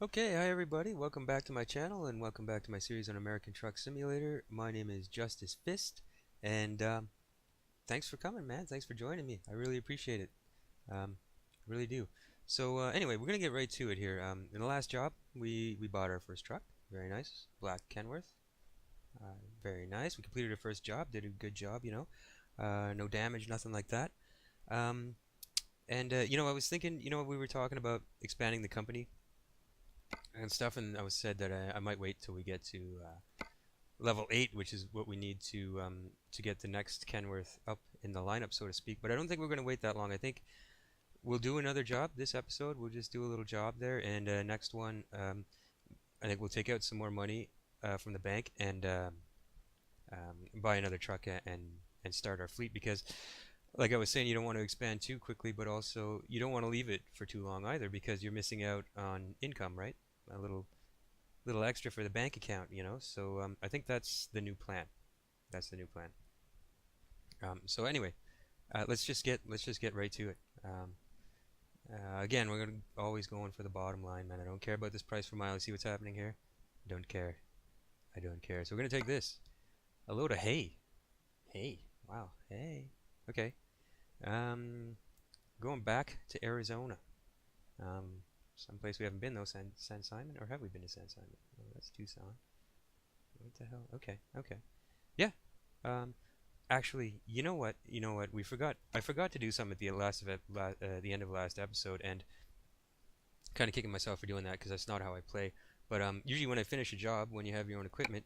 Okay, hi everybody. Welcome back to my channel and welcome back to my series on American Truck Simulator. My name is Justice Fist, and thanks for coming, man. Thanks for joining me. I really appreciate it. Really do. So anyway, we're gonna get right to it here. In the last job, we bought our first truck. Very nice, black Kenworth. Very nice. We completed our first job. Did a good job, you know. No damage, nothing like that. Um, and I was thinking, we were talking about expanding the company and stuff, and I was said that I might wait till we get to level 8, which is what we need to get the next Kenworth up in the lineup, so to speak. But I don't think we're going to wait that long. I think we'll do another job this episode. We'll just do a little job there, and next one, I think we'll take out some more money from the bank and buy another truck and start our fleet, because like I was saying, you don't want to expand too quickly, but also you don't want to leave it for too long either, because you're missing out on income, right? A little extra for the bank account, you know. So I think that's the new plan. That's the new plan. So anyway, let's just get right to it. Again, we're always going for the bottom line, man. I don't care about this price per mile. You see what's happening here? I don't care. I don't care. So we're gonna take this. A load of hay. Hay. Wow. Hay. Okay. Going back to Arizona. Someplace we haven't been though, San Simon, or have we been to San Simon? Oh, that's Tucson. What the hell? Okay, okay. Yeah. Actually, you know what? You know what? I forgot to do something at the end of last episode, and kind of kicking myself for doing that because that's not how I play. But usually when I finish a job, when you have your own equipment,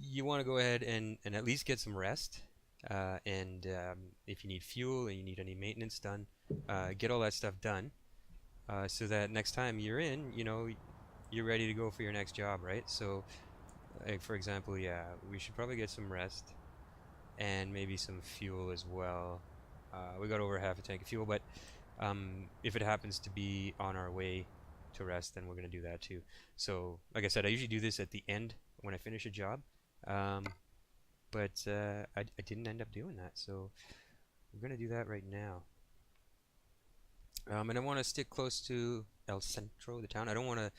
you want to go ahead and at least get some rest. And if you need fuel and you need any maintenance done, get all that stuff done, so that next time you're in, you're ready to go for your next job, right? So, like for example, yeah, we should probably get some rest and maybe some fuel as well. We got over half a tank of fuel, but if it happens to be on our way to rest, then we're gonna do that too. So, like I said, I usually do this at the end when I finish a job. But I didn't end up doing that, so we're going to do that right now. And I want to stick close to El Centro, the town. I don't want to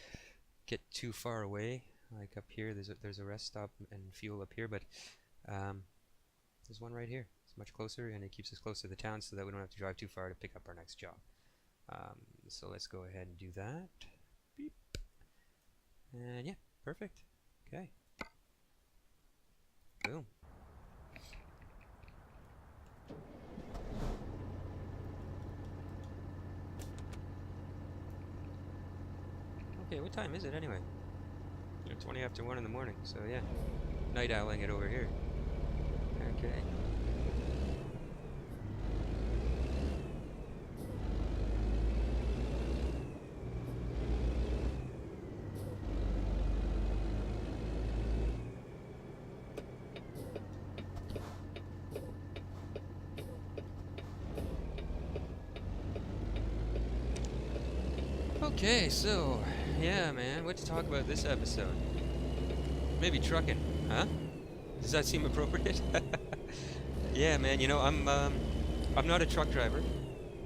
get too far away. Like up here, there's a rest stop and fuel up here, but there's one right here. It's much closer, and it keeps us close to the town so that we don't have to drive too far to pick up our next job. So let's go ahead and do that. Beep. And yeah, perfect. Okay. Boom. Okay, what time is it anyway? 20 after 1 in the morning, so yeah. Night owling it over here. Okay. Okay, so yeah, man, what to talk about this episode? Maybe trucking, huh? Does that seem appropriate? Yeah, man. I'm not a truck driver.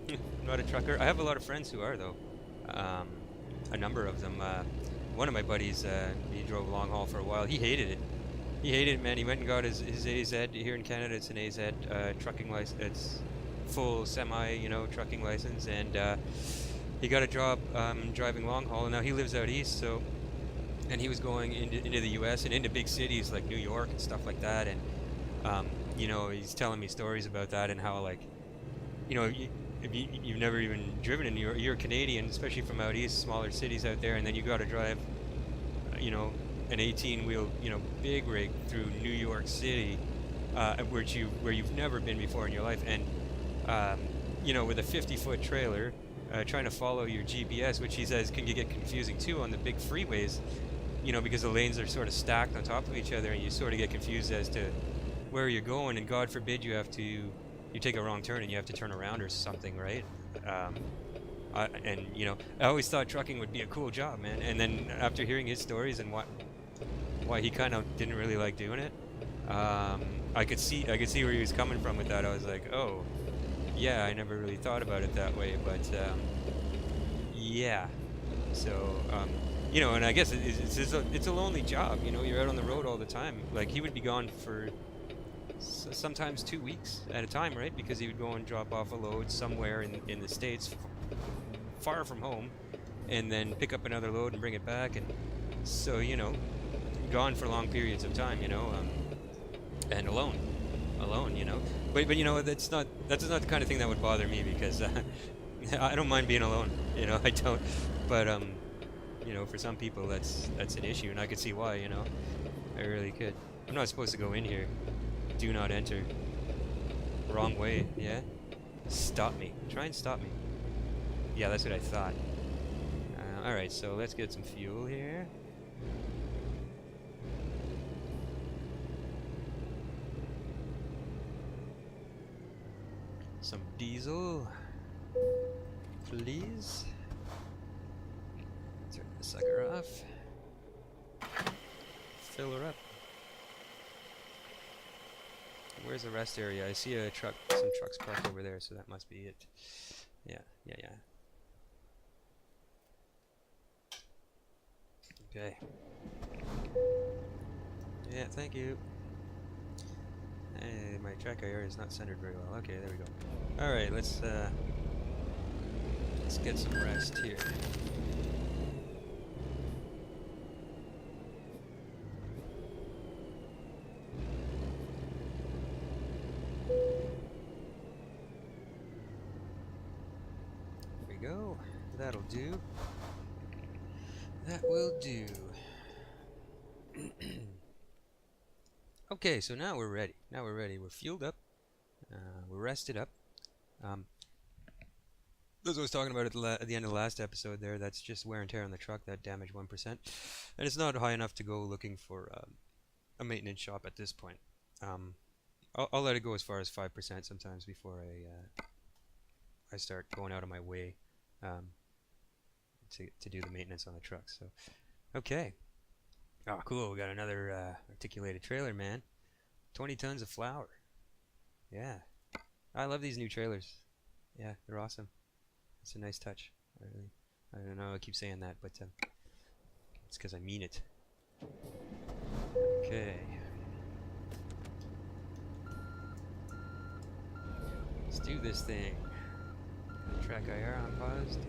I'm not a trucker. I have a lot of friends who are though. A number of them. One of my buddies, he drove long haul for a while. He hated it. He hated it, man. He went and got his AZ here in Canada. It's an AZ trucking license. It's full semi, trucking license, and he got a job driving long haul, and now he lives out east. And he was going into the U.S. and into big cities like New York and stuff like that. And he's telling me stories about that and how, like, if you've never even driven in New York, you're a Canadian, especially from out east, smaller cities out there, and then you got to drive, an 18-wheel, big rig through New York City, where you've never been before in your life, and with a 50-foot trailer. Trying to follow your GPS, which he says can get confusing too on the big freeways, because the lanes are sort of stacked on top of each other, and you sort of get confused as to where you're going, and God forbid you take a wrong turn and you have to turn around or something, right? I always thought trucking would be a cool job, man, and then after hearing his stories and why he kind of didn't really like doing it, I could see where he was coming from with that. I was like, oh. Yeah, I never really thought about it that way, but yeah. So you know, and I guess it's a lonely job. You know, you're out on the road all the time. Like he would be gone for sometimes 2 weeks at a time, right? Because he would go and drop off a load somewhere in the States, far from home, and then pick up another load and bring it back. And so, you know, gone for long periods of time, you know, and alone, you know. But you know, that's not the kind of thing that would bother me because I don't mind being alone, you know. I don't. But you know, for some people that's an issue, and I could see why, you know. I really could. I'm not supposed to go in here. Do not enter. Wrong way, yeah? Stop me. Try and stop me. Yeah, that's what I thought. Alright, so let's get some fuel here. Some diesel. Please. Turn the sucker off. Fill her up. Where's the rest area? I see a truck, some trucks parked over there, so that must be it. Yeah. Okay. Yeah, thank you. Hey, my track area is not centered very well. Okay, there we go. Alright, let's get some rest here. Go. That'll do. That will do. Okay, so now we're ready. We're fueled up. We're rested up. As I was talking about at the end of the last episode there, that's just wear and tear on the truck, that damage 1%. And it's not high enough to go looking for a maintenance shop at this point. I'll let it go as far as 5% sometimes before I start going out of my way to do the maintenance on the truck. So, okay. Oh, cool. We got another articulated trailer, man. 20 tons of flour. Yeah. I love these new trailers. Yeah, they're awesome. It's a nice touch. I don't know, I keep saying that, but it's because I mean it. Okay. Let's do this thing. Track IR unpaused.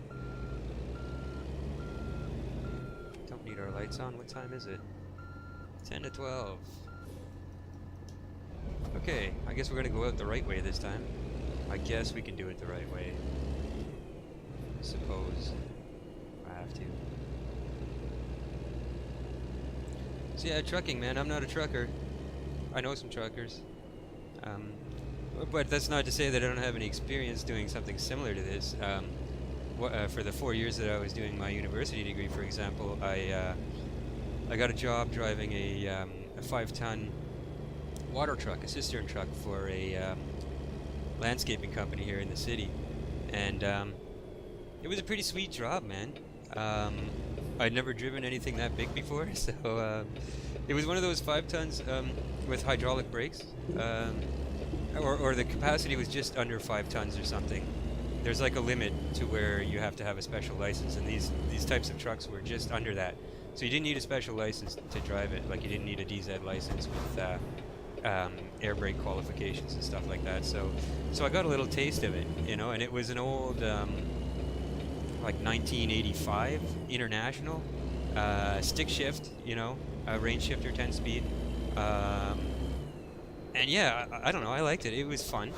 Don't need our lights on. What time is it? 10 to 12. Okay, I guess we're gonna go out the right way this time. I guess we can do it the right way. I suppose I have to. So yeah, trucking, man. I'm not a trucker. I know some truckers. But that's not to say that I don't have any experience doing something similar to this. For the 4 years that I was doing my university degree, for example, I got a job driving a 5-ton water truck, a cistern truck for a landscaping company here in the city, and it was a pretty sweet job, man. I'd never driven anything that big before, so it was one of those 5 tons with hydraulic brakes. Or the capacity was just under 5 tons or something. There's like a limit to where you have to have a special license, and these types of trucks were just under that. So you didn't need a special license to drive it, like you didn't need a DZ license with air brake qualifications and stuff like that. So I got a little taste of it, you know, and it was an old like 1985 International stick shift, you know, range shifter 10-speed. And yeah, I don't know, I liked it. It was fun.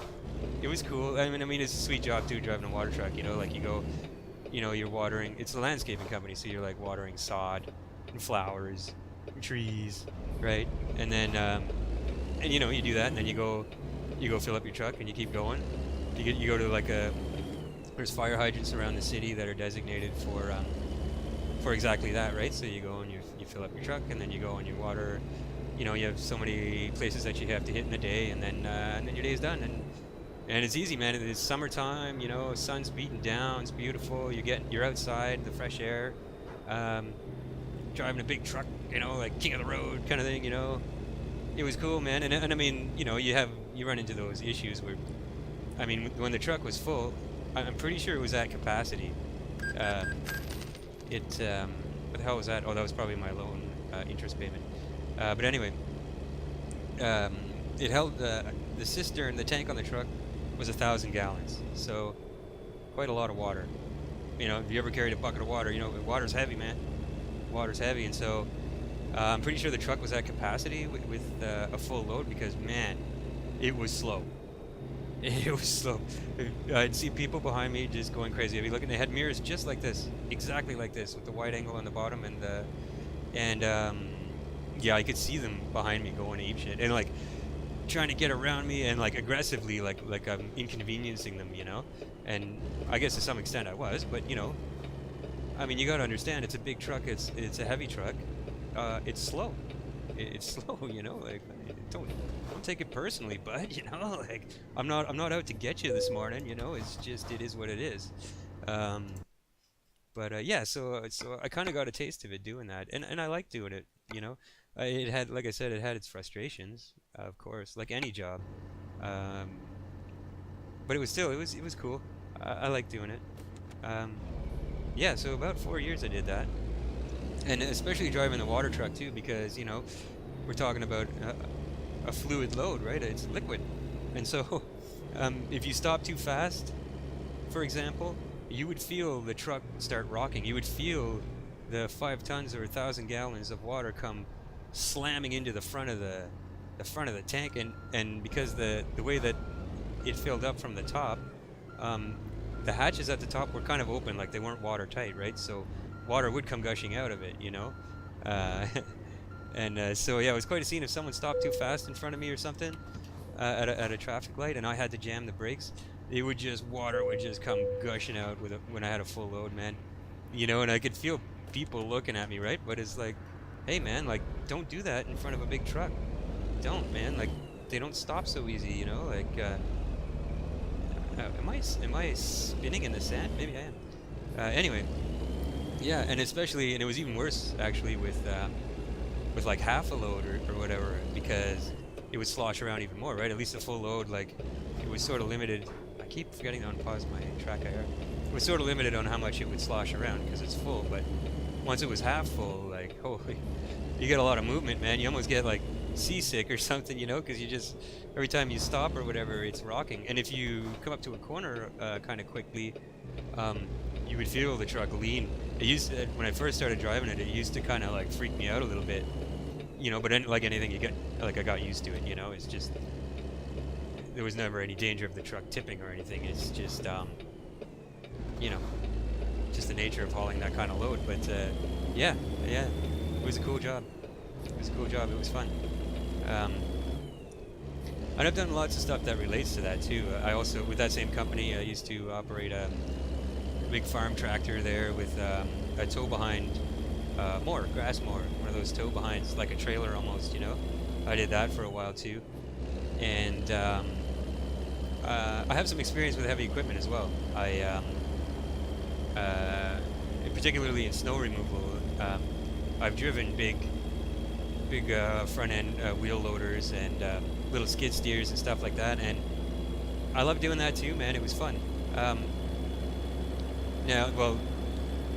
It was cool. I mean, it's a sweet job too, driving a water truck, you know, like you go, you know, you're watering, it's a landscaping company, so you're like watering sod and flowers and trees, right? And then, and you know, you do that, and then you go fill up your truck and you keep going. You go to like there's fire hydrants around the city that are designated for exactly that, right? So you go and you fill up your truck, and then you go and you water. You know, you have so many places that you have to hit in a day, and then your day's done, and it's easy, man. It's summertime, you know, sun's beating down, it's beautiful. You're outside, the fresh air, driving a big truck, you know, like king of the road kind of thing, you know. It was cool, man. And I mean, you know, you run into those issues where, I mean, when the truck was full, I'm pretty sure it was at capacity. What the hell was that? Oh, that was probably my loan interest payment. But anyway, um, it held the cistern, the tank on the truck was 1,000 gallons, so quite a lot of water. You know, if you ever carried a bucket of water, you know water's heavy, man. Water's heavy, and so I'm pretty sure the truck was at capacity with a full load because man, it was slow. It was slow. I'd see people behind me just going crazy. I'd be looking. They had mirrors just like this, exactly like this, with the wide angle on the bottom and yeah, I could see them behind me going apeshit and like trying to get around me and like aggressively, like I'm inconveniencing them, you know. And I guess to some extent I was, but you know, I mean, you got to understand, it's a big truck. It's a heavy truck. It's slow. It's slow, you know. Like, don't take it personally, bud. You know, like I'm not out to get you this morning. You know, it's just it is what it is. Um, but yeah, so I kind of got a taste of it doing that, and I like doing it. You know, it had, like I said, it had its frustrations, of course, like any job. Um, but it was cool. I like doing it. Um, yeah, so about 4 years I did that, and especially driving the water truck too, because you know we're talking about a fluid load, right? It's liquid, and so if you stop too fast, for example, you would feel the truck start rocking. You would feel the 5 tons or 1,000 gallons of water come slamming into the front of the tank, and because the way that it filled up from the top, um, the hatches at the top were kind of open, like they weren't watertight, right? So water would come gushing out of it, you know. Uh, and so yeah, it was quite a scene if someone stopped too fast in front of me or something at a traffic light, and I had to jam the brakes. Water would just come gushing out when I had a full load, man. You know, and I could feel people looking at me, right? But it's like, hey, man, like don't do that in front of a big truck. Don't, man. Like they don't stop so easy, you know. Like, am I spinning in the sand? Maybe I am. Anyway, yeah, and it was even worse actually with like half a load or whatever, because it would slosh around even more, right? At least a full load, like it was sort of limited. I keep forgetting to unpause my track IR. It was sort of limited on how much it would slosh around because it's full, but once it was half full, like holy, you get a lot of movement, man. You almost get like seasick or something, you know, because you just every time you stop or whatever, it's rocking. And if you come up to a corner kind of quickly, you would feel the truck lean. It used to, when I first started driving it, it used to kind of like freak me out a little bit, you know. But like anything, I got used to it, you know. It's just there was never any danger of the truck tipping or anything. It's just you know, just the nature of hauling that kind of load. But yeah, it was a cool job. It was a cool job. It was fun. And I've done lots of stuff that relates to that too. I also, with that same company, I used to operate a big farm tractor there with a tow behind grass mower, one of those tow behinds, like a trailer almost, you know. I did that for a while too. And I have some experience with heavy equipment as well. Particularly in snow removal, I've driven big front end wheel loaders and little skid steers and stuff like that, and I love doing that too, man. It was fun. Now, well,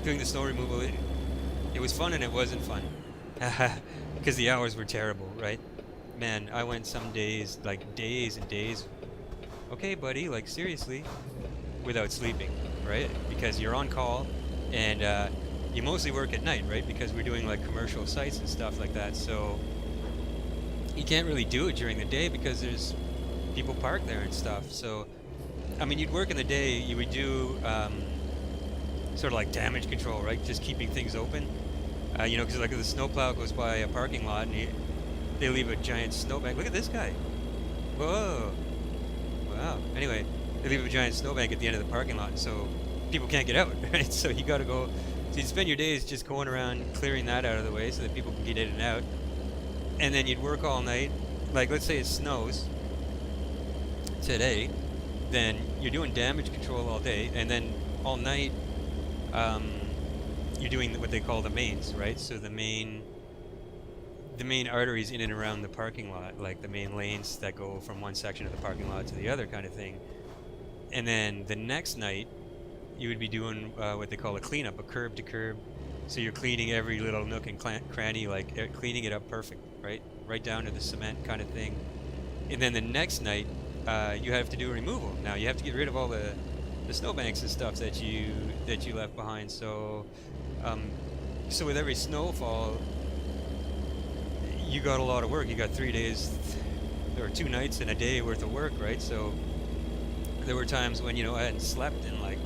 doing the snow removal, it was fun and it wasn't fun because the hours were terrible, right? Man, I went some days, like days and days, okay buddy, like seriously, without sleeping, right? Because you're on call and you mostly work at night, right? Because we're doing like commercial sites and stuff like that, so you can't really do it during the day because there's people parked there and stuff. So I mean, you'd work in the day, you would do sort of like damage control, right? Just keeping things open, you know, because like if the snowplow goes by a parking lot and they leave a giant snowbank. Look at this guy. Whoa. Wow. Anyway, they leave a giant snowbank at the end of the parking lot, so people can't get out, right? So you got to go. So you'd spend your days just going around clearing that out of the way so that people can get in and out. And then you'd work all night. Like, let's say it snows today, then you're doing damage control all day, and then all night you're doing what they call the mains, right? So the main arteries in and around the parking lot, like the main lanes that go from one section of the parking lot to the other kind of thing. And then the next night, you would be doing what they call a cleanup, a curb to curb So you're cleaning every little nook and cranny, like cleaning it up perfect, right? Right down to the cement kind of thing. And then the next night, you have to do a removal. Now you have to get rid of all the snowbanks and stuff that you left behind. Um, so with every snowfall, you got a lot of work. You got 3 days or 2 nights and a day worth of work, right? So there were times when I hadn't slept in like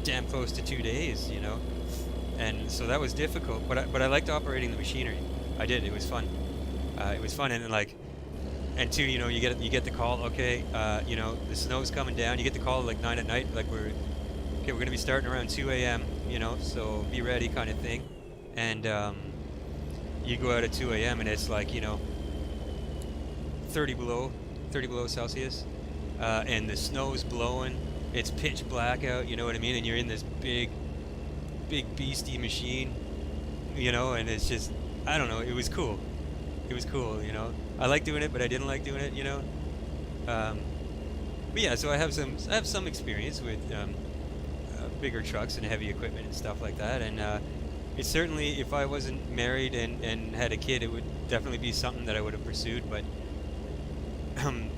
damn close to 2 days, and so that was difficult. But I liked operating the machinery. I did. It was fun. It was fun, and like, and two, you get the call. Okay, the snow's coming down. You get the call at like 9 at night. Like we're gonna be starting around 2 a.m. So be ready, kind of thing. And you go out at 2 a.m. and it's like 30 below Celsius, and the snow's blowing. It's pitch black out. You know what I mean? And you're in this big beastie machine, and it's just, I don't know. It was cool. It was cool. I like doing it, but I didn't like doing it. But yeah, so I have some experience with bigger trucks and heavy equipment and stuff like that, and it's certainly, if I wasn't married and had a kid, it would definitely be something that I would have pursued. But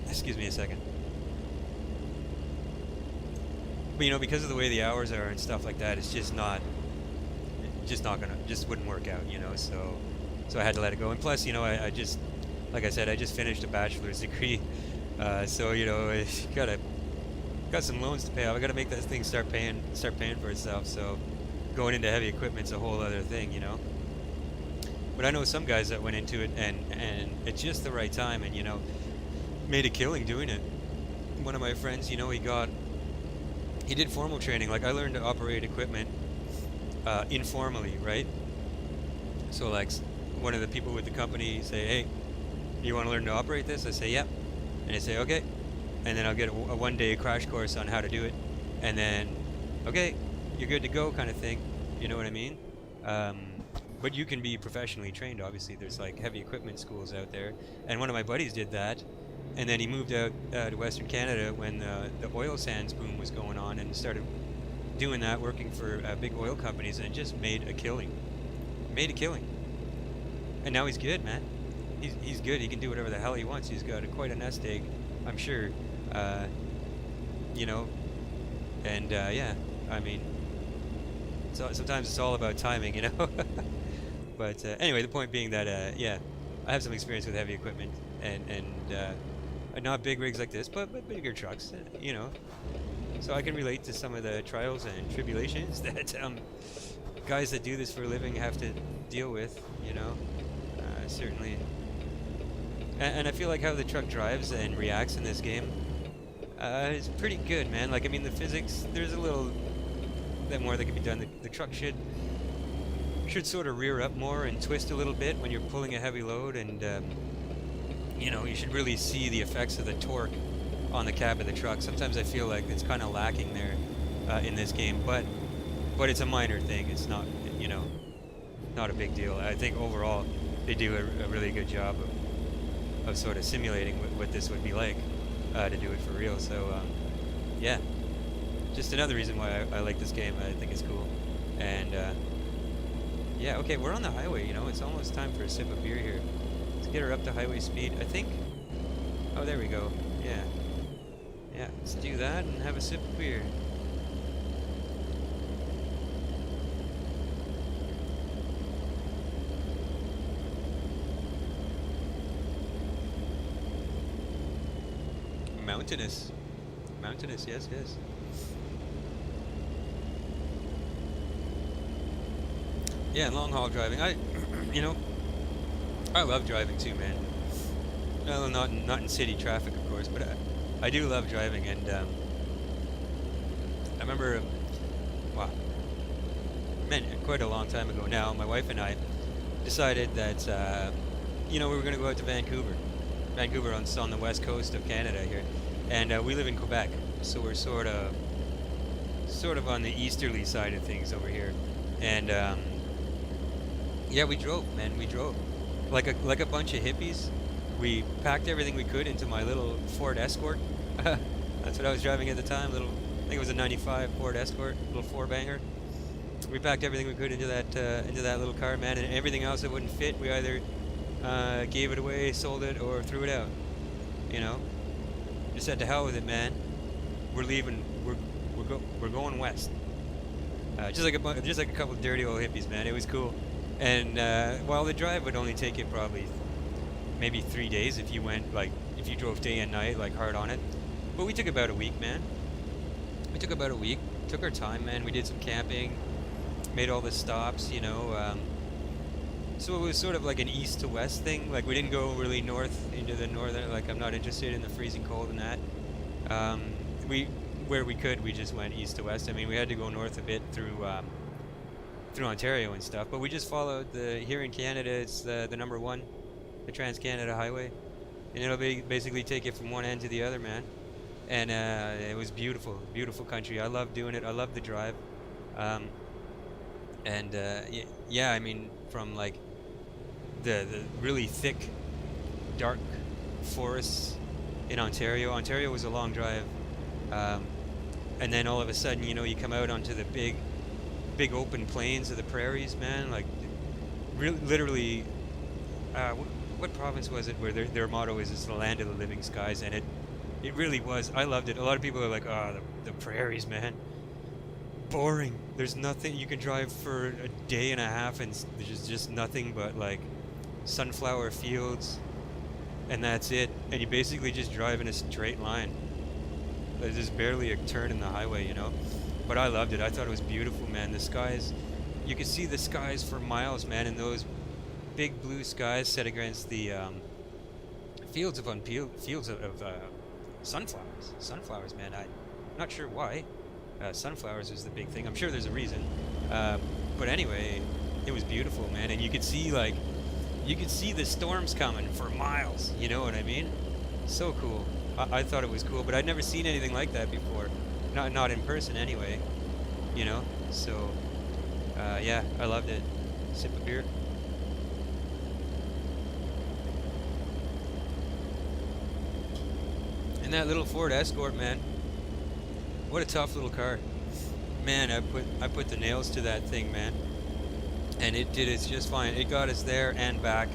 excuse me a second. But because of the way the hours are and stuff like that, it's just wouldn't work out. So I had to let it go. And plus, I just, like I said, I just finished a bachelor's degree, so I got some loans to pay off. I got to make that thing start paying for itself. So going into heavy equipment's a whole other thing. But I know some guys that went into it and at just the right time and made a killing doing it. One of my friends, he did formal training. Like, I learned to operate equipment informally, right? So like, one of the people with the company say, hey, you want to learn to operate this? I say, yep. And I say, okay. And then I'll get a 1-day crash course on how to do it. And then, okay, you're good to go, kind of thing. You know what I mean? But you can be professionally trained, obviously. There's like heavy equipment schools out there. And one of my buddies did that. And then he moved out to Western Canada when the oil sands boom was going on, and started doing that, working for big oil companies, and just made a killing. And now he's good, man. He's good. He can do whatever the hell he wants. He's got quite a nest egg, I'm sure. And yeah, I mean, sometimes it's all about timing, But anyway, the point being that yeah, I have some experience with heavy equipment and not big rigs like this, but bigger trucks, So I can relate to some of the trials and tribulations that guys that do this for a living have to deal with, certainly. And I feel like how the truck drives and reacts in this game is pretty good, man. Like, I mean, the physics, there's a little bit more that can be done. The truck should sort of rear up more and twist a little bit when you're pulling a heavy load, and you should really see the effects of the torque on the cab of the truck. Sometimes I feel like it's kind of lacking there in this game, but it's a minor thing. It's not, not a big deal. I think overall they do a really good job of sort of simulating what this would be like to do it for real. So yeah, just another reason why I like this game. I think it's cool. And yeah, okay, we're on the highway. It's almost time for a sip of beer here. Let's get her up to highway speed. I think. Oh, there we go. Yeah, let's do that and have a sip of beer. Mountainous, yes. Yeah, and long haul driving. I love driving too, man. Well, not in city traffic, of course, but I do love driving. And I remember, wow, quite a long time ago now, my wife and I decided that we were going to go out to Vancouver on the west coast of Canada here, and we live in Quebec, so we're sort of on the easterly side of things over here. And yeah, we drove like a bunch of hippies. We packed everything we could into my little Ford Escort. That's what I was driving at the time. I think it was a '95 Ford Escort, little 4-banger. We packed everything we could into that little car, man, and everything else that wouldn't fit, we either gave it away, sold it, or threw it out. You know, just said to hell with it, man. We're leaving. We're going west. Just like a couple of dirty old hippies, man. It was cool. And while the drive would only take you probably maybe 3 days if you went like if you drove day and night like hard on it. But we took about a week, man. We took about a week. Took our time, man. We did some camping, made all the stops, you know. So it was sort of like an east to west thing. Like we didn't go really north into the northern. Like I'm not interested in the freezing cold and that. We where we could, we just went east to west. I mean, we had to go north a bit through Ontario and stuff, but we just followed here in Canada. It's the number one, the Trans-Canada Highway, and it'll basically take you from one end to the other, man. And it was beautiful, beautiful country. I love doing it. I love the drive. Yeah, I mean, from like the really thick, dark forests in Ontario. Ontario was a long drive, and then all of a sudden, you know, you come out onto the big open plains of the prairies, man. Like, literally, what province was it where their motto is "It's the land of the living skies," and it really was. I loved it. A lot of people are like, "Oh, the prairies, man. Boring. There's nothing. You can drive for a day and a half, and there's just nothing but like sunflower fields, and that's it. And you basically just drive in a straight line. There's just barely a turn in the highway, you know." But I loved it. I thought it was beautiful, man. The skies, you could see the skies for miles, man, and those big blue skies set against the fields of sunflowers. Sunflowers, man. I'm not sure why. Sunflowers is the big thing. I'm sure there's a reason. But anyway, it was beautiful, man. And you could see the storms coming for miles. You know what I mean? So cool. I thought it was cool, but I'd never seen anything like that before. Not in person anyway. You know? So, yeah, I loved it. Sip of beer. And that little Ford Escort, man. What a tough little car. Man, I put the nails to that thing, man. And it did it just fine. It got us there and back,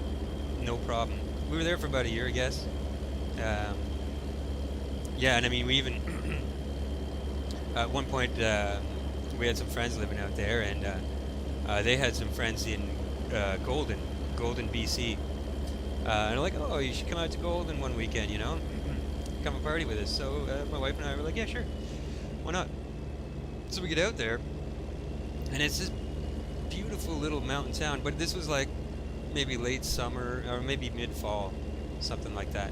no problem. We were there for about a year, I guess. Yeah, and I mean, we even at one point we had some friends living out there, and they had some friends in Golden, BC. And they're like, "Oh, you should come out to Golden one weekend, you know, come and party with us." So my wife and I were like, "Yeah, sure, why not?" So we get out there, and it's this beautiful little mountain town. But this was like maybe late summer or maybe mid-fall, something like that.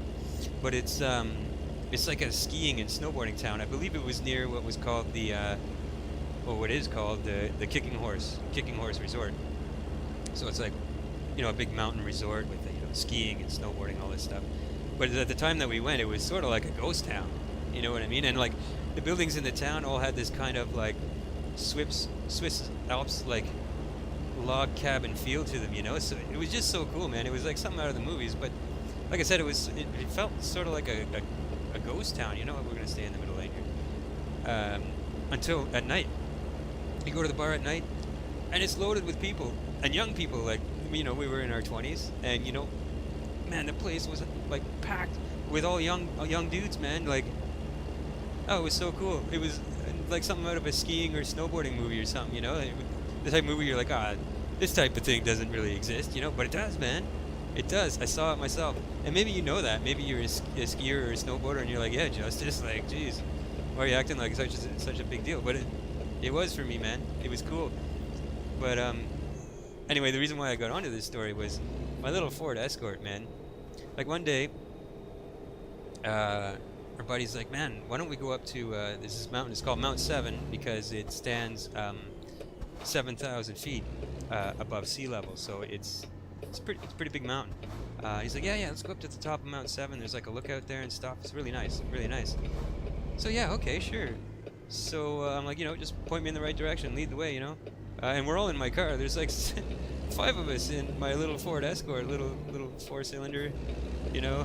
But it's like a skiing and snowboarding town. I believe it was near what was called what is called the Kicking Horse Resort. So it's like, you know, a big mountain resort with skiing and snowboarding, all this stuff. But at the time that we went, it was sort of like a ghost town. You know what I mean? And like the buildings in the town all had this kind of like Swiss Alps like log cabin feel to them, you know. So it was just so cool, man. It was like something out of the movies. But like I said, it felt sort of like a ghost town, you know. We're gonna stay in the middle lane here until at night. You go to the bar at night, and it's loaded with people and young people. Like, you know, we were in our 20s, and you know, man, the place was like packed with all young dudes, man. Like, oh, it was so cool. It was like something out of a skiing or snowboarding movie or something, you know. The type of movie you're like, this type of thing doesn't really exist, you know, but it does, man. It does. I saw it myself. And maybe you know that. Maybe you're a skier or a snowboarder, and you're like, yeah, Justice, like, geez, why are you acting like such a big deal? But it was for me, man. It was cool. But anyway, the reason why I got onto this story was my little Ford Escort, man. Like one day, our buddy's like, "Man, why don't we go up to this mountain? It's called Mount 7 because it stands 7,000 feet above sea level. So it's a pretty big mountain." He's like, yeah, let's go up to the top of Mount 7. There's like a lookout there and stuff. It's really nice, really nice. So yeah, okay, sure. So I'm like, you know, just point me in the right direction, lead the way, you know. And we're all in my car. There's like 5 of us in my little Ford Escort, little 4-cylinder, you know.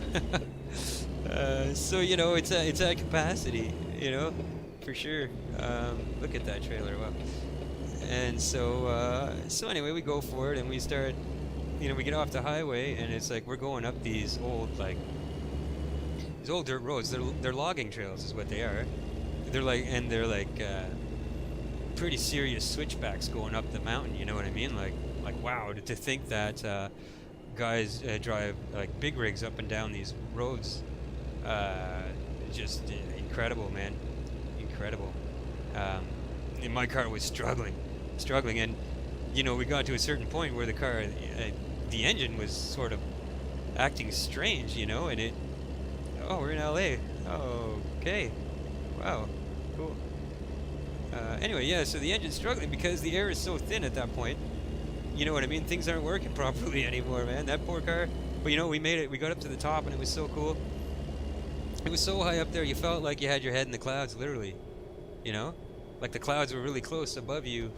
So you know, it's at capacity, you know, for sure. Look at that trailer, wow. And so anyway, we go for it, and we start, we get off the highway, and it's like we're going up these old dirt roads. They're logging trails, is what they are. They're like pretty serious switchbacks going up the mountain. You know what I mean? Like wow, to think that guys drive like big rigs up and down these roads. Just incredible, man, incredible. And my car was struggling, and we got to a certain point where the engine was sort of acting strange, and it. Oh, we're in LA. Oh, okay. Wow, cool. Anyway, yeah. So the engine's struggling because the air is so thin at that point. You know what I mean? Things aren't working properly anymore, man. That poor car. But we made it. We got up to the top, and it was so cool. It was so high up there, you felt like you had your head in the clouds, literally. Like the clouds were really close above you,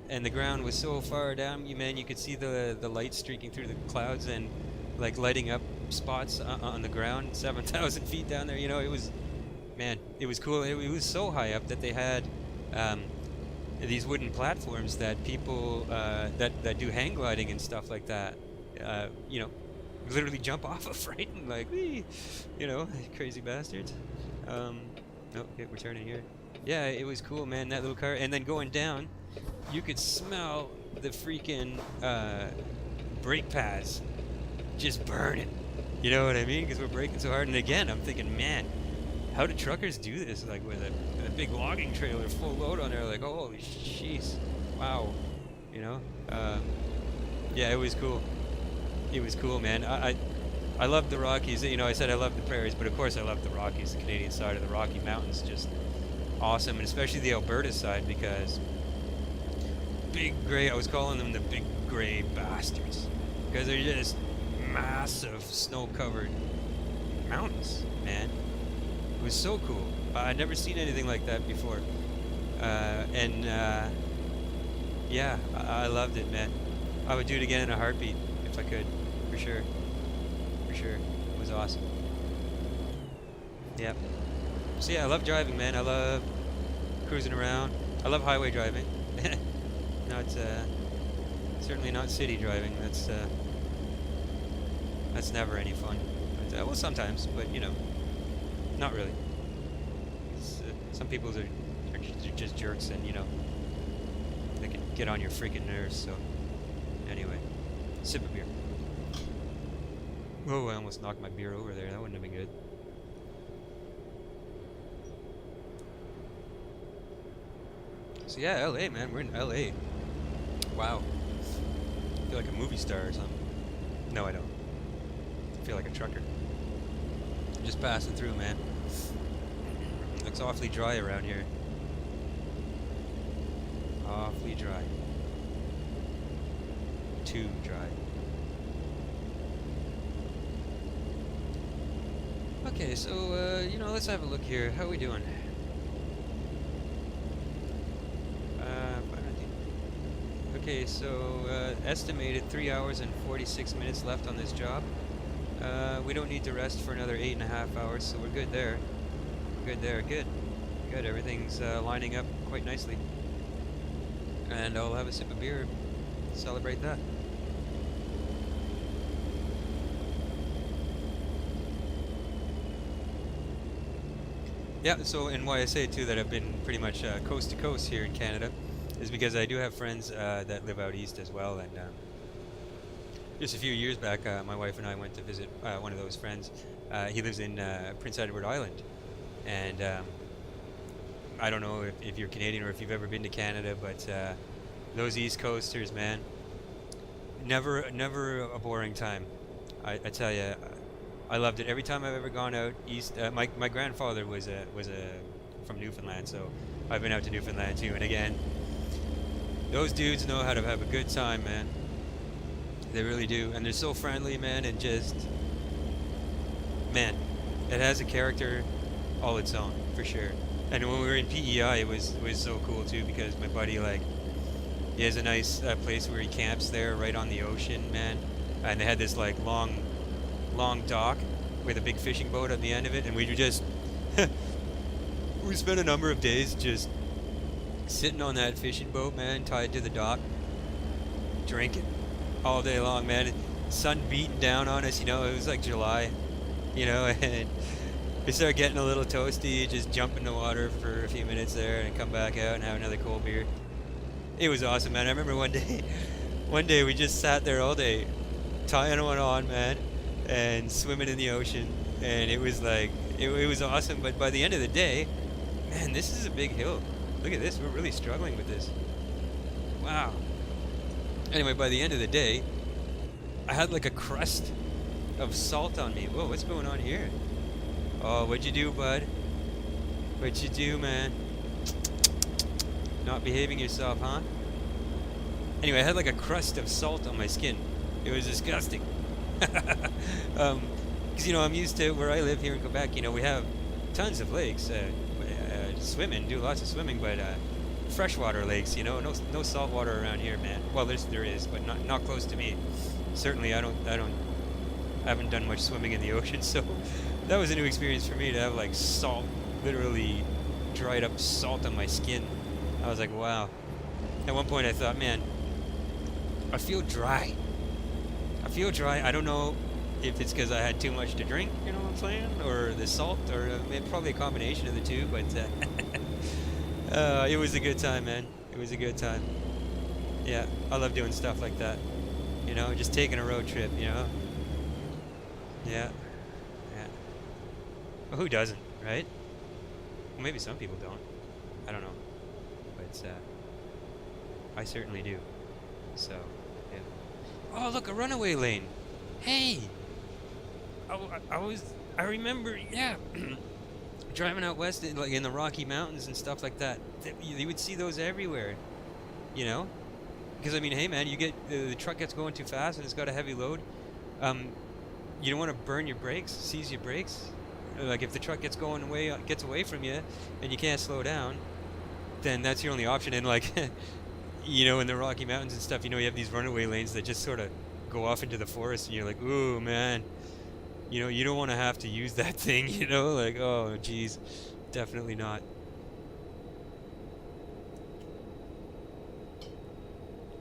and the ground was so far down. You could see the light streaking through the clouds and like lighting up spots on the ground, 7,000 feet down there. It was, man, it was cool. It was so high up that they had these wooden platforms that people that do hang gliding and stuff like that, literally jump off of, right? And like, wee, crazy bastards. Okay, we're turning here. Yeah, it was cool, man, that little car. And then going down, you could smell the freaking brake pads just burning. You know what I mean? Because we're braking so hard. And again, I'm thinking, man, how do truckers do this? Like with a big logging trailer full load on there, like, holy jeez, wow. Yeah, it was cool. It was cool, man. I love the Rockies. I said I love the prairies, but of course I love the Rockies, the Canadian side of the Rocky Mountains. Just awesome, and especially the Alberta side, because big gray, I was calling them the big gray bastards, because they're just massive snow-covered mountains, man. It was so cool. I'd never seen anything like that before. Yeah, I loved it, man. I would do it again in a heartbeat if I could, for sure. For sure. It was awesome. Yep. So yeah, I love driving, man. I love cruising around. I love highway driving. Not certainly not city driving. That's never any fun. But, well, sometimes, but not really. Some people are just jerks, and they can get on your freaking nerves. So anyway, sip of beer. Oh, I almost knocked my beer over there. That wouldn't have been good. So yeah, LA, man. We're in LA. Wow. I feel like a movie star or something. No, I don't. I feel like a trucker. I'm just passing through, man. Looks awfully dry around here. Awfully dry. Too dry. Okay, so, let's have a look here. How are we doing? Okay, so, estimated 3 hours and 46 minutes left on this job. We don't need to rest for another 8.5 hours, so we're good there. Good there, good. Good, everything's lining up quite nicely. And I'll have a sip of beer to celebrate that. Yeah, so, and why I say too that I've been pretty much coast to coast here in Canada is because I do have friends that live out east as well, and just a few years back, my wife and I went to visit one of those friends. He lives in Prince Edward Island, and I don't know if you're Canadian or if you've ever been to Canada, but those East Coasters, man, never a boring time. I tell you, I loved it. Every time I've ever gone out east, my grandfather was from Newfoundland, so I've been out to Newfoundland too. And again, those dudes know how to have a good time, man. They really do, and they're so friendly, man, and just, man, it has a character all its own, for sure. And when we were in PEI, it was so cool too, because my buddy, like, he has a nice place where he camps there, right on the ocean, man. And they had this like long dock with a big fishing boat at the end of it, and we just we spent a number of days just sitting on that fishing boat, man, tied to the dock, drinking all day long, man. Sun beating down on us, it was like July, and we started getting a little toasty, just jump in the water for a few minutes there and come back out and have another cold beer. It was awesome, man. I remember one day we just sat there all day, tying one on, man, and swimming in the ocean, and it was like, it was awesome, but by the end of the day, man, this is a big hill. Look at this, we're really struggling with this. Wow. Anyway, by the end of the day, I had like a crust of salt on me. Whoa, what's going on here? Oh, what'd you do, bud? What'd you do, man? Not behaving yourself, huh? Anyway, I had like a crust of salt on my skin. It was disgusting. Because, I'm used to where I live here in Quebec, we have tons of lakes. Swimming, do lots of swimming, but freshwater lakes, no salt water around here, man. Well, there is, but not close to me. Certainly, I haven't done much swimming in the ocean, so that was a new experience for me to have like salt, literally dried up salt on my skin. I was like, wow. At one point I thought, man, I feel dry. I don't know if it's because I had too much to drink, you know what I'm saying? Or the salt, or probably a combination of the two, but it was a good time, man. It was a good time. Yeah, I love doing stuff like that. Just taking a road trip, Yeah. Yeah. Well, who doesn't, right? Well, maybe some people don't. I don't know. But I certainly do. So, yeah. Oh, look, a runaway lane. Hey! I remember, yeah, driving out west in the Rocky Mountains and stuff like that. You would see those everywhere, Because, hey, man, you get, the truck gets going too fast and it's got a heavy load. You don't want to burn your brakes, seize your brakes. Like, if the truck gets away from you and you can't slow down, then that's your only option. And, like, in the Rocky Mountains and stuff, you have these runaway lanes that just sort of go off into the forest, and you're like, ooh, man. You don't want to have to use that thing, like, oh, geez, definitely not.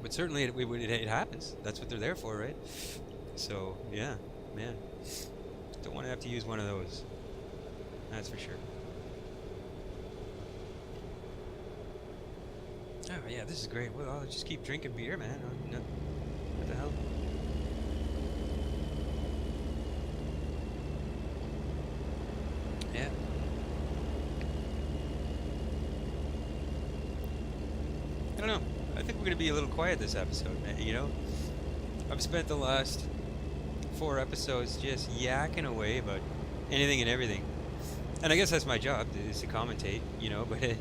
But certainly it happens. That's what they're there for, right? So, yeah, man. Don't want to have to use one of those. That's for sure. Oh, yeah, this is great. Well, I'll just keep drinking beer, man. What the hell? Yeah. I don't know. I think we're going to be a little quiet this episode, man, I've spent the last 4 episodes just yakking away about anything and everything. And I guess that's my job, is to commentate, but it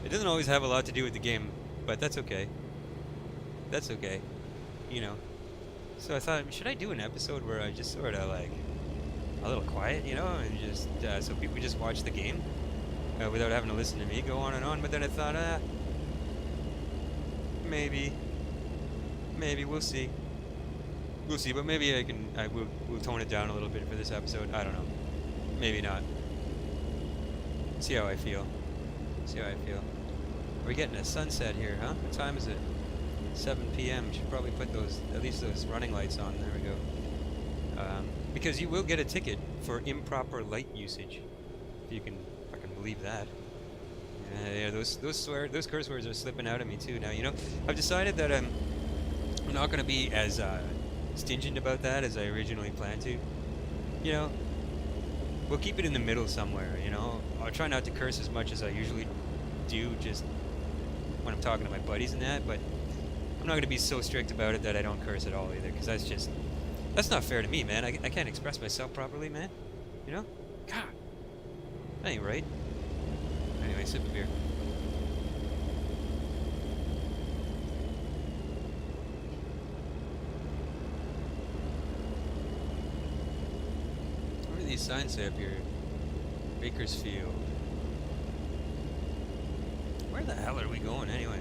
doesn't always have a lot to do with the game, but that's okay. That's okay, So I thought, should I do an episode where I just sort of like a little quiet, and just so people just watch the game without having to listen to me go on and on. But then I thought, maybe we'll see. But maybe we'll tone it down a little bit for this episode. I don't know. Maybe not. See how I feel. We're getting a sunset here, huh? What time is it? 7 p.m. Should probably put at least those running lights on. There we go. Because you will get a ticket for improper light usage. If you can fucking believe that. Yeah, those curse words are slipping out of me too now. I've decided that I'm not going to be as stingent about that as I originally planned to. We'll keep it in the middle somewhere. I'll try not to curse as much as I usually do, just when I'm talking to my buddies and that. But I'm not going to be so strict about it that I don't curse at all either, because that's not fair to me, man. I can't express myself properly, man. God, that ain't right. Anyway, sip of beer. What do these signs say up here? Bakersfield. Where the hell are we going anyway?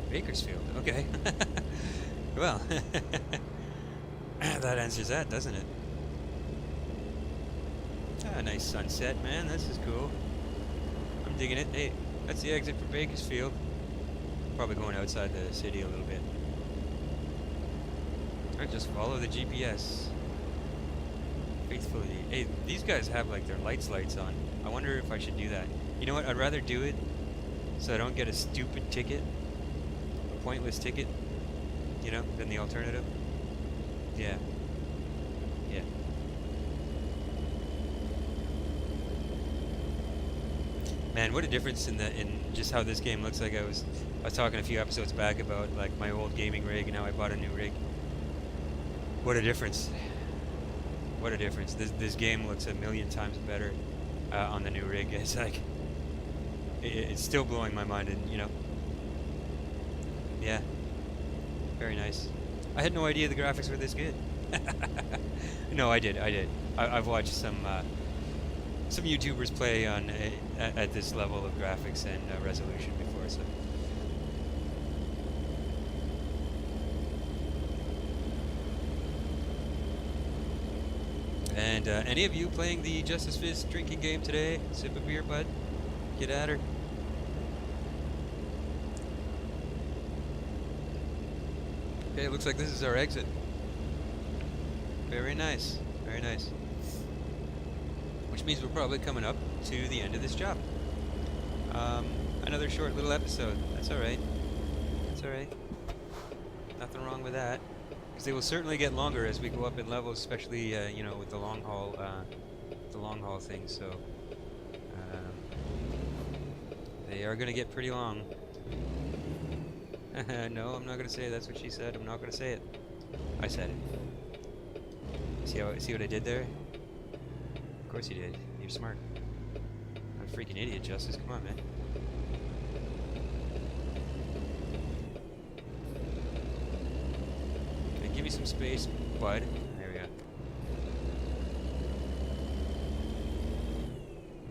Bakersfield, okay. Well, that answers that, doesn't it? Ah, nice sunset, man. This is cool. digging it. Hey, that's the exit for Bakersfield. Probably going outside the city a little bit. Alright, just follow the GPS. Faithfully. Hey, these guys have like their lights on. I wonder if I should do that. You know what? I'd rather do it so I don't get a stupid ticket, a pointless ticket, you know, than the alternative. Yeah. Yeah. Man, what a difference in just how this game looks like. I was talking a few episodes back about like my old gaming rig and how I bought a new rig. What a difference. What a difference. This game looks a million times better on the new rig. It's like it's still blowing my mind, and you know. Yeah. Very nice. I had no idea the graphics were this good. No, I did. I've watched some YouTubers play on at this level of graphics and resolution before, so. And any of you playing the Justice Fist drinking game today? Sip a beer, bud. Get at her. Okay, it looks like this is our exit. Very nice. Very nice. Which means we're probably coming up to the end of this job. Another short little episode. That's alright. That's alright. Nothing wrong with that. Because they will certainly get longer as we go up in levels, especially, you know, with the long haul thing, so... they are going to get pretty long. No, I'm not going to say it. That's what she said. I'm not going to say it. I said it. See what I did there? Of course you did. You're smart. I'm a freaking idiot, Justice. Come on, man. Okay, give me some space, bud. There we go.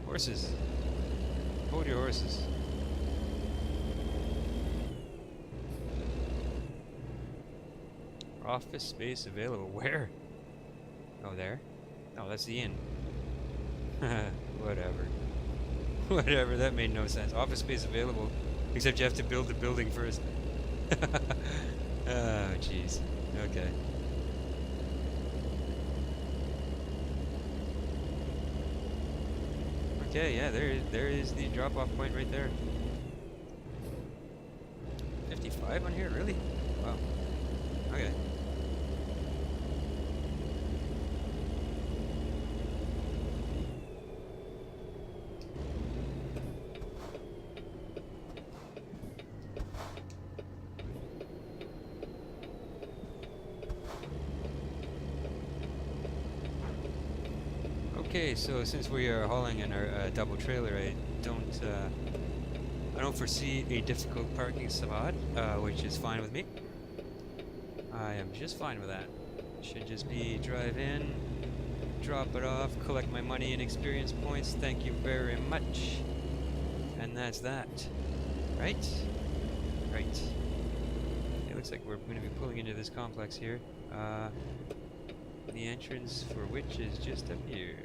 Horses. Hold your horses. Office space available. Where? Oh, there? Oh, that's the inn. Whatever. Whatever, that made no sense. Office space available. Except you have to build the building first. Oh, jeez. Okay. Okay, yeah, there is the drop-off point right there. 55 on here? Really? Wow. Okay. Okay, so since we are hauling in our double trailer, I don't foresee a difficult parking spot, which is fine with me. I am just fine with that. Should just be drive in, drop it off, collect my money and experience points. Thank you very much. And that's that. Right? Right. It looks like we're going to be pulling into this complex here. The entrance for which is just up here.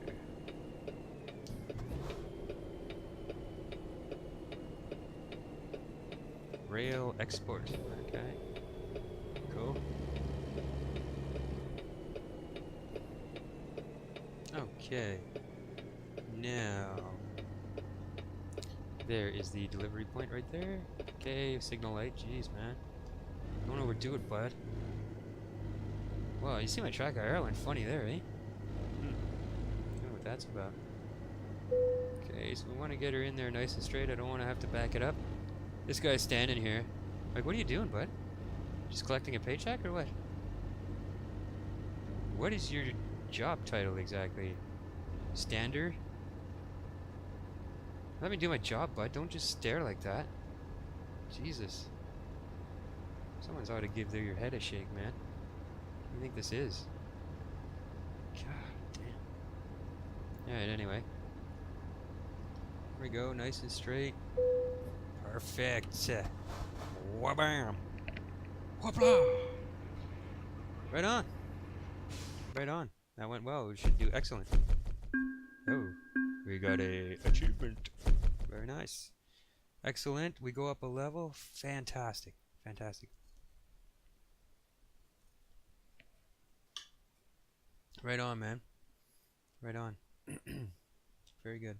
Rail export. Okay. Cool. Okay. Now, there is the delivery point right there. Okay, signal light. Jeez, man. Don't overdo it, bud. Well, you see my track IR went funny there, eh? I don't know what that's about. Okay, so we want to get her in there nice and straight. I don't want to have to back it up. This guy's standing here. Like, what are you doing, bud? Just collecting a paycheck or what? What is your job title exactly? Stander? Let me do my job, bud. Don't just stare like that. Jesus. Someone's ought to give your head a shake, man. What do you think this is? God damn. Alright, anyway. Here we go, nice and straight. Perfect. Wabam! Whoopla! Right on. Right on. That went well. We should do excellent. Oh, we got a achievement. Very nice. Excellent. We go up a level. Fantastic. Fantastic. Right on, man. Right on. Very good.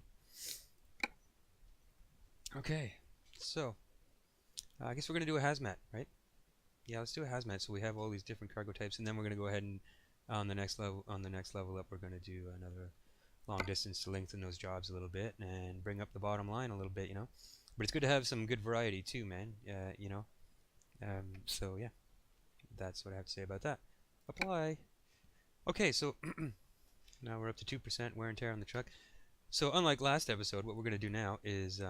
Okay. So, I guess we're going to do a hazmat, right? Yeah, let's do a hazmat. So we have all these different cargo types, and then we're going to go ahead and on the next level up, we're going to do another long distance to lengthen those jobs a little bit and bring up the bottom line a little bit, you know. But it's good to have some good variety too, man. You know. So yeah, that's what I have to say about that. Apply. Okay, so now we're up to 2% wear and tear on the truck. So unlike last episode, what we're going to do now is,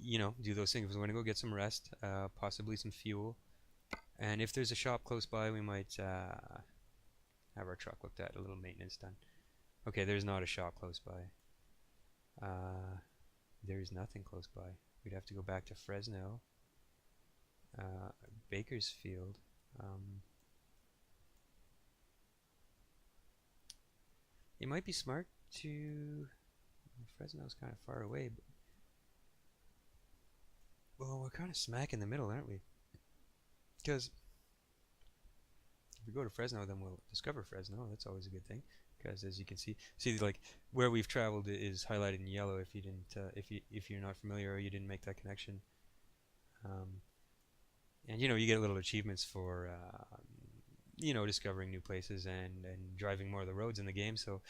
you know, do those things. We're going to go get some rest, possibly some fuel, and if there's a shop close by, we might have our truck looked at, a little maintenance done. Okay, there's not a shop close by. There's nothing close by. We'd have to go back to Fresno, Bakersfield. It might be smart to... Fresno's kind of far away, but... Well, we're kind of smack in the middle, aren't we? Because if we go to Fresno, then we'll discover Fresno. That's always a good thing. Because as you can see, like where we've traveled is highlighted in yellow. If you didn't, if you're not familiar or you didn't make that connection, and you know, you get little achievements for you know, discovering new places and driving more of the roads in the game. So,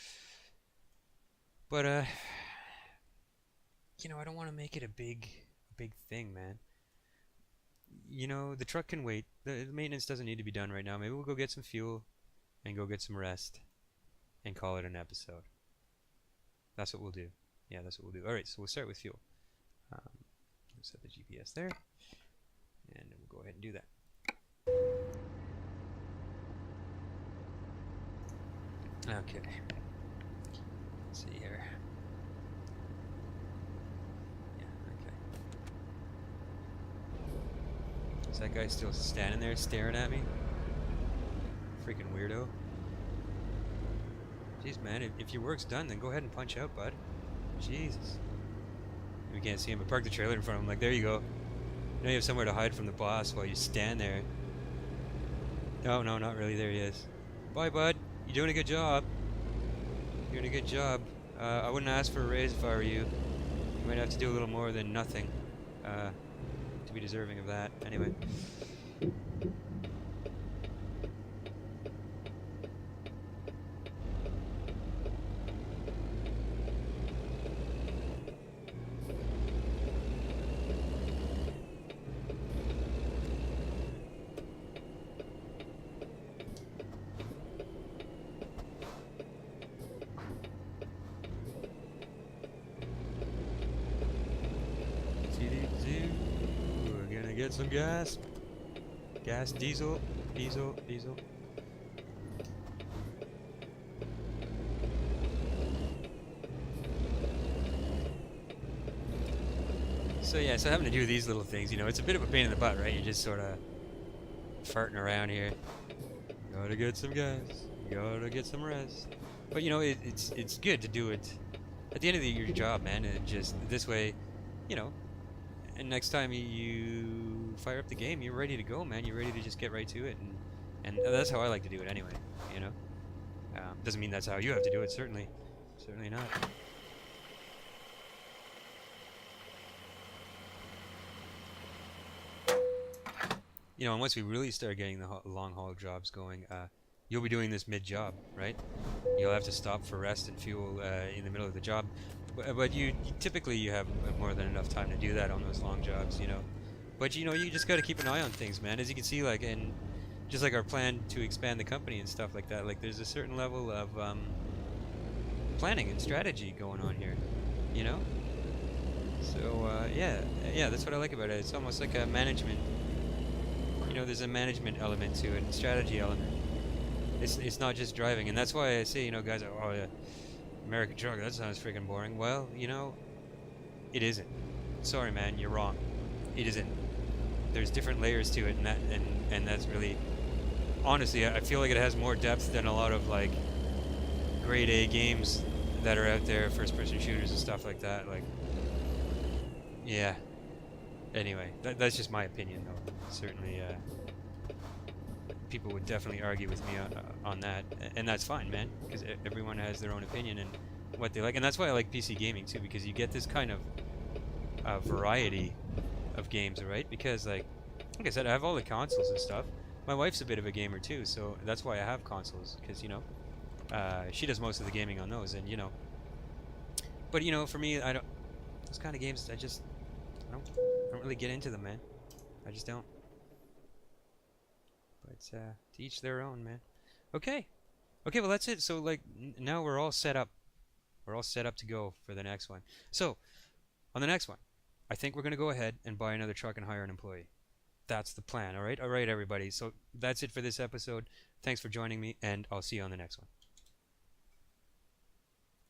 but you know, I don't want to make it a big thing, man. You know, the truck can wait. The maintenance doesn't need to be done right now. Maybe we'll go get some fuel and go get some rest and call it an episode. That's what we'll do. Yeah, that's what we'll do. Alright, so we'll start with fuel. We'll set the GPS there, and we'll go ahead and do that. Okay. Let's see here. Yeah, okay. Is that guy still standing there staring at me? Freaking weirdo. Jeez, man, if your work's done, then go ahead and punch out, bud. Jesus. We can't see him, but park the trailer in front of him. Like, there you go. Now you have somewhere to hide from the boss while you stand there. No, not really. There he is. Bye, bud. You're doing a good job. You're doing a good job. I wouldn't ask for a raise if I were you. You might have to do a little more than nothing to be deserving of that. Anyway. We're gonna get some gas. Diesel. So yeah, so having to do these little things, you know, it's a bit of a pain in the butt, right? You're just sort of farting around here. Gotta get some gas. Gotta get some rest. But you know, it's good to do it at the end of your job, man. And just this way, you know. And next time you fire up the game, you're ready to go, man. You're ready to just get right to it, and that's how I like to do it anyway. You know, doesn't mean that's how you have to do it. Certainly not. You know, and once we really start getting the long haul jobs going, you'll be doing this mid-job, right? You'll have to stop for rest and fuel in the middle of the job. But you typically you have more than enough time to do that on those long jobs, you know. But you know, you just got to keep an eye on things, man. As you can see, like, and just like our plan to expand the company and stuff like that, like there's a certain level of planning and strategy going on here, you know. So yeah, that's what I like about it. It's almost like a management. You know, there's a management element to it, and strategy element. It's not just driving, and that's why I say, you know, guys, oh yeah, American truck, that sounds freaking boring. Well, you know, it isn't. Sorry, man, you're wrong. It isn't. There's different layers to it, and that's really, honestly, I feel like it has more depth than a lot of like grade A games that are out there, first-person shooters and stuff like that. Like, Yeah. Anyway, that's just my opinion, though. Certainly, people would definitely argue with me on that, and that's fine, man, because everyone has their own opinion and what they like, and that's why I like PC gaming too, because you get this kind of variety of games, right? Because like I said, I have all the consoles and stuff. My wife's a bit of a gamer too, so that's why I have consoles, because she does most of the gaming on those, and but for me, I don't those kind of games. I don't really get into them, man. I just don't. But to each their own, man. Okay. Okay, well that's it. So like now we're all set up. We're all set up to go for the next one. So on the next one, I think we're gonna go ahead and buy another truck and hire an employee. That's the plan. All right, everybody. So that's it for this episode. Thanks for joining me, and I'll see you on the next one.